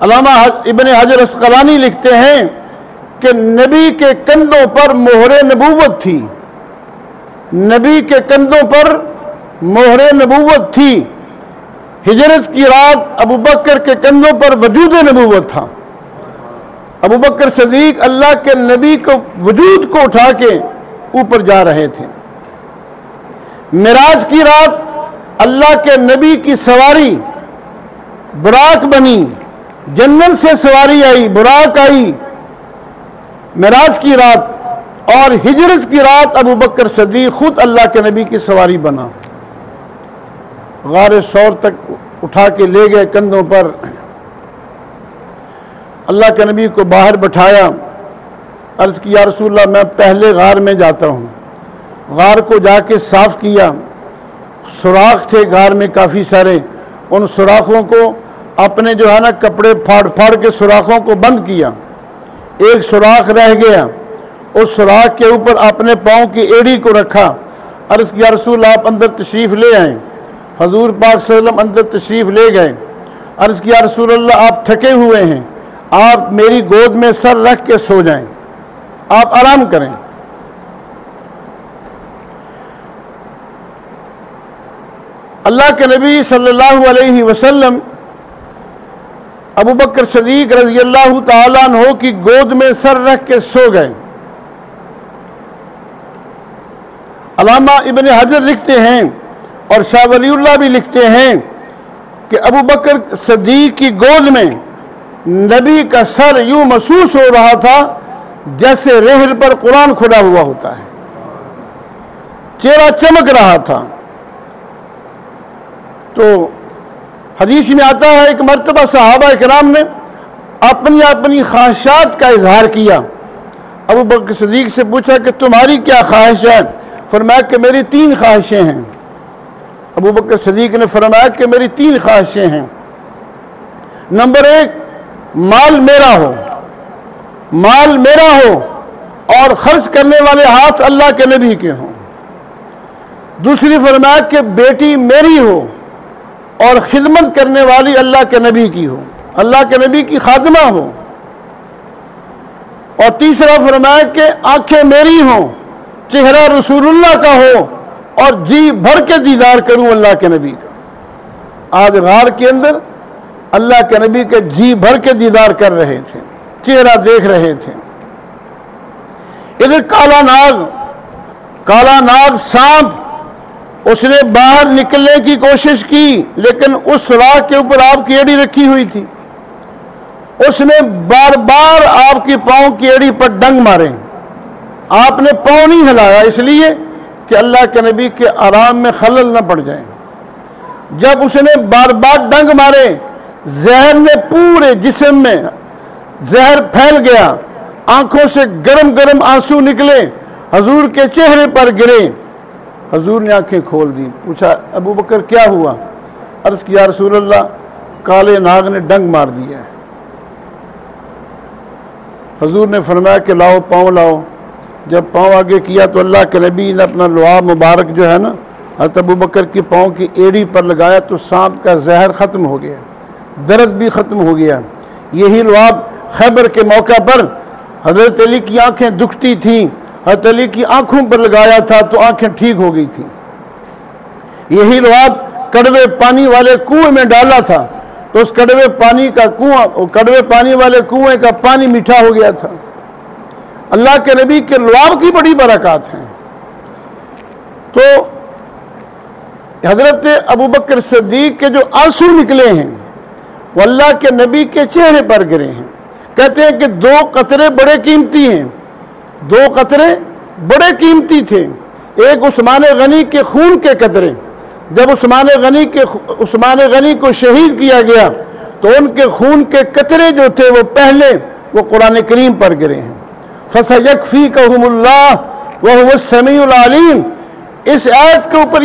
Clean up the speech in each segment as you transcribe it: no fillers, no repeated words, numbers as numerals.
अल्लामा इब्न हजर अस्क़लानी लिखते हैं कि नबी के कंधों पर मोहरे नबूवत थी, नबी के कंधों पर मोहरे नबूवत थी। हिजरत की रात अबू बकर के कंधों पर वजूद नबूवत था। अबू बकर सदीक अल्लाह के नबी को वजूद को उठा के ऊपर जा रहे थे। मिराज की रात अल्लाह के नबी की सवारी बुराक बनी, जन्नत से सवारी आई, बुराक आई मिराज की रात। और हिजरत की रात अबू बकर सदीक खुद अल्लाह के नबी की सवारी बना, गारे सौर तक उठा के ले गए कंधों पर। अल्लाह के नबी को बाहर बैठाया, अर्ज़ किया या रसूलल्लाह मैं पहले गार में जाता हूँ। गार को जाके साफ़ किया, सुराख थे गार में काफ़ी सारे, उन सुराखों को अपने जो है ना कपड़े फाड़ फाड़ के सुराखों को बंद किया। एक सुराख रह गया, उस सुराख के ऊपर अपने पाँव की एड़ी को रखा। अर्ज़ किया या रसूलल्लाह आप अंदर तशरीफ़ ले आए। हजूर पाक सल्लल्लाहु अलैहि वसल्लम अंदर तशरीफ़ ले गए। अर्ज़ किया या रसूलल्लाह आप थके हुए हैं, आप मेरी गोद में सर रख के सो जाएं, आप आराम करें। अल्लाह के नबी सल्लल्लाहु अलैहि वसल्लम अबू बकर सदीक रज़ी अल्लाह तआला अन्हु की गोद में सर रख के सो गए। अल्लामा इब्न हजर लिखते हैं और शाह वलीउल्लाह भी लिखते हैं कि अबू बकर सदीक की गोद में नबी का सर यूं महसूस हो रहा था जैसे रेहल पर कुरान खुला हुआ होता है, चेहरा चमक रहा था। तो हदीस में आता है एक मर्तबा सहाबा किराम ने अपनी अपनी ख्वाहिशात का इजहार किया। अबू बकर सदीक से पूछा कि तुम्हारी क्या ख्वाहिश है? फरमाया कि मेरी 3 ख्वाहिशें हैं। अबू बकर सदीक ने फरमाया कि मेरी 3 ख्वाहिशें हैं। नंबर 1, माल मेरा हो, माल मेरा हो और खर्च करने वाले हाथ अल्लाह के नबी के हों। दूसरी फरमाया कि बेटी मेरी हो और खिदमत करने वाली अल्लाह के नबी की हो, अल्लाह के नबी की खादिमा हो। और तीसरा फरमाया कि आंखें मेरी हों, चेहरा रसूलुल्लाह का हो और जी भर के दीदार करूं अल्लाह के नबी का। आज गार के अंदर अल्लाह के नबी के जी भर के दीदार कर रहे थे, चेहरा देख रहे थे। इधर काला नाग सांप, उसने बाहर निकलने की कोशिश की लेकिन उस सुराख के ऊपर आपकी एड़ी रखी हुई थी। उसने बार बार आपकी पांव की एड़ी पर डंग मारे, आपने पांव नहीं हिलाया, इसलिए कि अल्लाह के नबी के आराम में खलल न पड़ जाए। जब उसने बार बार डंग मारे, जहर ने पूरे जिस्म में जहर फैल गया, आंखों से गरम गरम आंसू निकले, हजूर के चेहरे पर गिरे। हजूर ने आंखें खोल दी, पूछा अबू बकर क्या हुआ? अर्ज़ किया रसूलल्लाह काले नाग ने डंग मार दिया है। हजूर ने फरमाया कि लाओ पाँव लाओ। जब पाँव आगे किया तो अल्लाह के नबी ने अपना लुआब मुबारक जो है ना हज़रत अबू बकर की पाँव की एड़ी पर लगाया तो सांप का जहर ख़त्म हो गया, दर्द भी ख़त्म हो गया। यही लुआब खैबर के मौका पर हज़रत अली की आंखें दुखती थीं, हज़रत अली की आंखों पर लगाया था तो आंखें ठीक हो गई थी। यही लुआब कड़वे पानी वाले कुएं में डाला था तो उस कड़वे पानी का कुआं, कड़वे पानी वाले कुएं का पानी मीठा हो गया था। अल्लाह के नबी के लुआब की बड़ी बरकत हैं। तो हजरत अबू बकर सिद्दीक के जो आंसू निकले हैं वो अल्लाह के नबी के चेहरे पर गिरे हैं। कहते हैं कि 2 कतरे बड़े कीमती हैं, 2 कतरे बड़े कीमती थे। एक उस्मान गनी के खून के कतरे, जब उस्मान गनी को शहीद किया गया तो उनके खून के कतरे जो थे वो पहले वो कुरान करीम पर गिरे हैं। फसयकफीकहुमुल्लाह व हुवस समीउल अलीम, इस आयत के ऊपर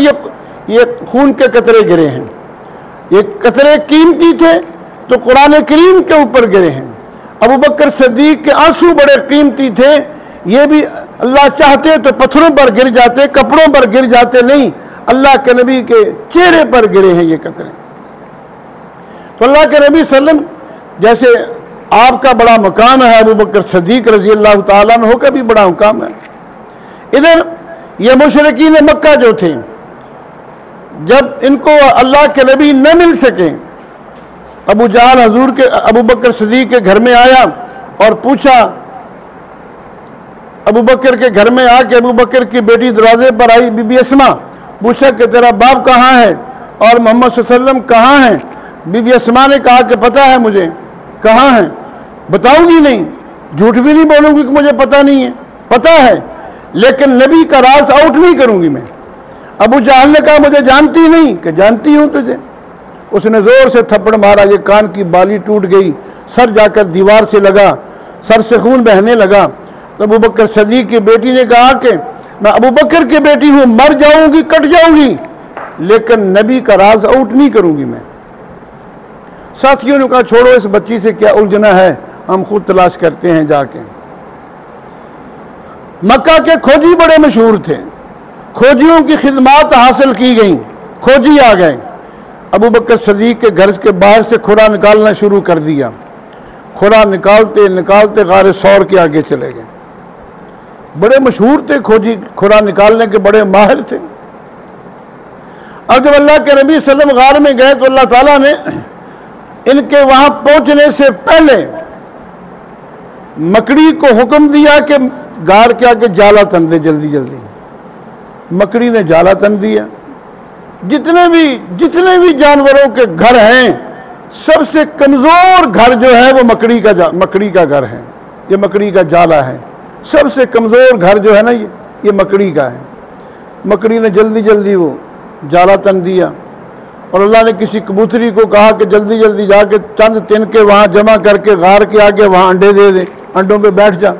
ये खून के कतरे गिरे हैं। ये कतरे कीमती थे तो कुरान करीम के ऊपर गिरे हैं। अबू बकर सिद्दीक के आंसू बड़े कीमती थे, ये भी अल्लाह चाहते तो पत्थरों पर गिर जाते, कपड़ों पर गिर जाते, नहीं, अल्लाह के नबी के चेहरे पर गिरे हैं ये कतरे। तो अल्लाह के नबी सल्लम जैसे आपका बड़ा मकाम है, अबू बकर सदीक रजी अल्लाह ताला अन्हु का भी बड़ा मकाम है। इधर ये मुशरिकीन मक्का जो थे, जब इनको अल्लाह के नबी न मिल सके, अबू जहल हजूर के अबू बकर सदीक के घर में आया और पूछा, अबू बकर के घर में आके अबू बकर की बेटी दरवाजे पर आई, बीबी अस्मा, पूछा कि तेरा बाप कहाँ है और मोहम्मद सल्लल्लाहु अलैहि वसल्लम कहाँ हैं? बीबी अस्मा ने कहा कि पता है मुझे, कहाँ है? बताऊंगी नहीं, झूठ भी नहीं बोलूंगी कि मुझे पता नहीं है, पता है, लेकिन नबी का राज आउट नहीं करूंगी मैं। अबू जहल ने कहा मुझे जानती नहीं, कि जानती हूं तुझे। उसने जोर से थप्पड़ मारा, ये कान की बाली टूट गई, सर जाकर दीवार से लगा, सर से खून बहने लगा। तो अबू बकर सदीक की बेटी ने कहा कि मैं अबू बकर की बेटी हूं, मर जाऊंगी, कट जाऊंगी, लेकिन नबी का राज आउट नहीं करूंगी मैं। साथियों ने कहा छोड़ो, इस बच्ची से क्या उलझना है, हम खुद तलाश करते हैं जाके। मक्का के खोजी बड़े मशहूर थे, खोजियों की खिदमात हासिल की गई, खोजी आ गए। अबू बकर सदीक के घर के बाहर से खुरा निकालना शुरू कर दिया। खुरा निकालते निकालते गारे सौर के आगे चले गए। बड़े मशहूर थे खोजी, खुरा निकालने के बड़े माहिर थे। अब जब अल्लाह के नबी सल्लल्लाहु अलैहि वसल्लम गार में गए तो अल्लाह ताला ने इनके वहां पहुंचने से पहले मकड़ी को हुक्म दिया कि गार के आगे जाला तन दे जल्दी जल्दी। मकड़ी ने जाला तन दिया। जितने भी जानवरों के घर हैं, सबसे कमजोर घर जो है वो मकड़ी का घर है, ये मकड़ी का जाला है। सबसे कमजोर घर जो है ना, ये मकड़ी का है। मकड़ी ने जल्दी जल्दी वो जाला तन दिया और अल्लाह ने किसी कबूतरी को कहा कि जल्दी जल्दी जाके चंद तिनके वहां जमा करके गार के आगे वहां अंडे दे दे, अंडों पे बैठ जा।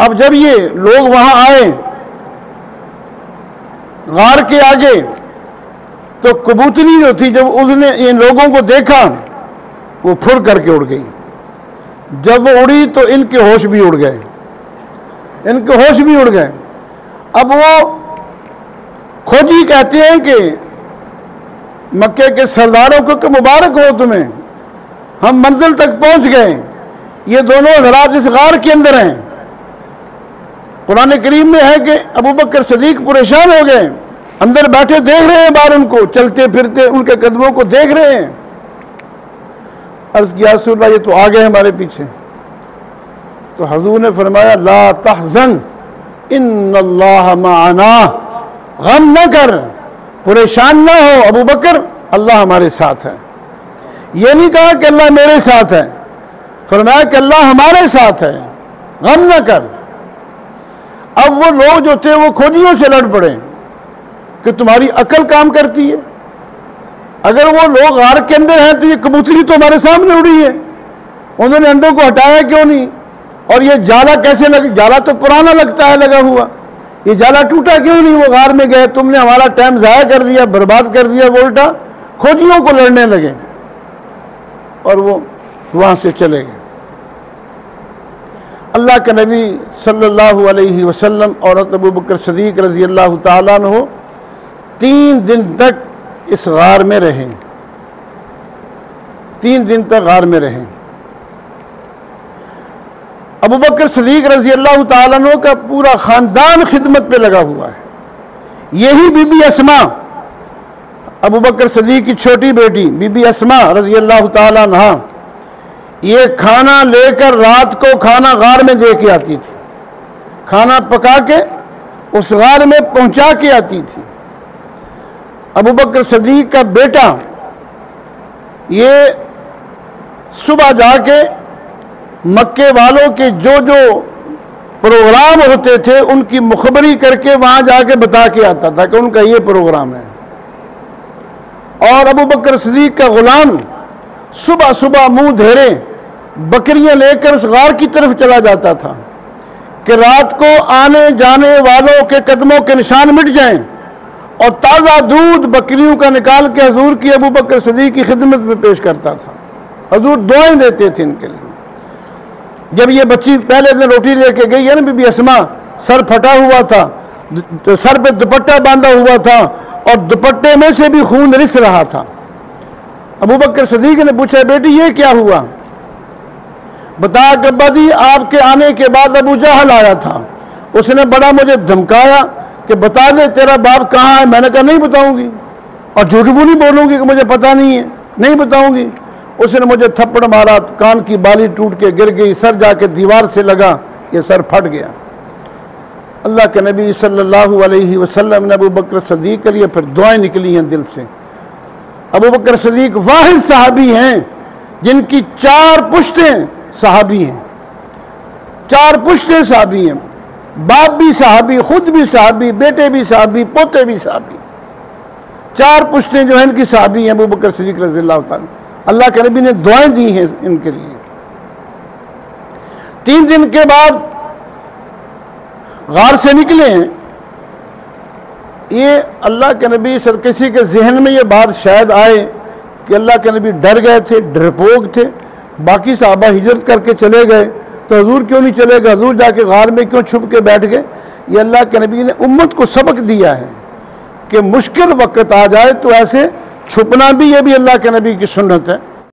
अब जब ये लोग वहां आए गार के आगे, तो कबूतरी जो थी, जब उसने इन लोगों को देखा, वो फुर करके उड़ गई। जब वो उड़ी तो इनके होश भी उड़ गए, इनके होश भी उड़ गए। अब वो खोजी कहते हैं कि मक्के के सरदारों को कि मुबारक हो तुम्हें, हम मंजिल तक पहुंच गए। ये दोनों हजरात इस गार के अंदर हैं। कुरान करीम में है कि अबू बकर सदीक परेशान हो गए, अंदर बैठे देख रहे हैं बाहर उनको, चलते फिरते उनके कदमों को देख रहे हैं। अर्ज किया रसूल अल्लाह, ये तो आ गए हमारे पीछे। तो हजूर ने फरमाया ला तहज़न इन्नल्लाह माअना, गम न कर, परेशान ना हो अबू बकर, अल्लाह हमारे साथ है। ये नहीं कहा कि अल्लाह मेरे साथ है, फरमाया कि अल्लाह हमारे साथ है, गम न कर। अब वो लोग जो थे वो खोजियों से लड़ पड़े कि तुम्हारी अकल काम करती है। अगर वो लोग गार के अंदर हैं तो ये कबूतरी तो हमारे सामने उड़ी है, उन्होंने अंडों को हटाया क्यों नहीं? और ये जाला कैसे लग, जाला तो पुराना लगता है लगा हुआ, ये जाला टूटा क्यों नहीं? वो गार में गए, तुमने हमारा टाइम ज़ाया कर दिया, बर्बाद कर दिया। वो उल्टा खोजियों को लड़ने लगे और वो वहां से चले गए। अल्लाह के नबी सल्लल्लाहु अलैहि वसल्लम और अबू बकर सदीक रजी अल्लाह ताला अन्हु 3 दिन तक इस गार में रहे, 3 दिन तक गार में रहे। अबू बकर सदीक रजी अल्लाह ताला अन्हु का पूरा खानदान खिदमत पे लगा हुआ है। यही बीबी अस्मा, अबू बकर सदीक की छोटी बेटी बीबी अस्मा रजी अल्लाह ताला अन्हा, ये खाना लेकर रात को खाना गार में दे के आती थी, खाना पका के उस गार में पहुंचा के आती थी। अबू बकर सदीक का बेटा ये सुबह जाके मक्के वालों के जो जो प्रोग्राम होते थे उनकी मुखबरी करके वहां जाके बता के आता था कि उनका ये प्रोग्राम है। और अबू बकर सदीक का गुलाम सुबह सुबह मुंह धेरे बकरियां लेकर उस गार की तरफ चला जाता था कि रात को आने जाने वालों के कदमों के निशान मिट जाएं, और ताज़ा दूध बकरियों का निकाल के हजूर की अबू बकर सदीक की खिदमत में पेश करता था। हजूर दुआएं देते थे इनके लिए। जब ये बच्ची पहले दिन रोटी लेके गई है ना, बीबी अस्मा, सर फटा हुआ था, तो सर पे दुपट्टा बांधा हुआ था और दुपट्टे में से भी खून रिस रहा था। अबू बकर सदीक ने पूछा, बेटी ये क्या हुआ? बता कि अब्बा जी, आपके आने के बाद अबू जहल आया था, उसने बड़ा मुझे धमकाया कि बता दे तेरा बाप कहाँ है। मैंने कहा नहीं बताऊंगी, और झूठ भी नहीं बोलूंगी कि मुझे पता नहीं है, नहीं बताऊंगी। उसने मुझे थप्पड़ मारा, कान की बाली टूट के गिर गई, सर जाके दीवार से लगा, ये सर फट गया। अल्लाह के नबी सल्लल्लाहु अलैहि वसल्लम ने अबू बकर सदीक के लिए फिर दुआएं निकली हैं दिल से। अबू बकर सदीक वाहिद सहाबी हैं जिनकी 4 पुश्तें सहाबी हैं, 4 पुश्तें सहाबी हैं, बाप भी सहाबी, खुद भी सहाबी, बेटे भी सहाबी, पोते भी सहाबी। 4 पुश्तें जो हैं इनकी सहाबी हैं अबू बकर सिद्दीक रज़ियल्लाहु ताला। अल्लाह के नबी ने दुआएं दी हैं इनके लिए। 3 दिन के बाद गार से निकले हैं। ये अल्लाह के नबी सर किसी के जहन में ये बात शायद आए कि अल्लाह के नबी डर गए थे, डरपोक थे, बाकी साहबा हिजरत करके चले गए, तो हजूर क्यों नहीं चले गए, हजूर जाके गार में क्यों छुप के बैठ गए? ये अल्लाह के नबी ने उम्मत को सबक दिया है कि मुश्किल वक्त आ जाए तो ऐसे छुपना भी, ये भी अल्लाह के नबी की सुन्नत है।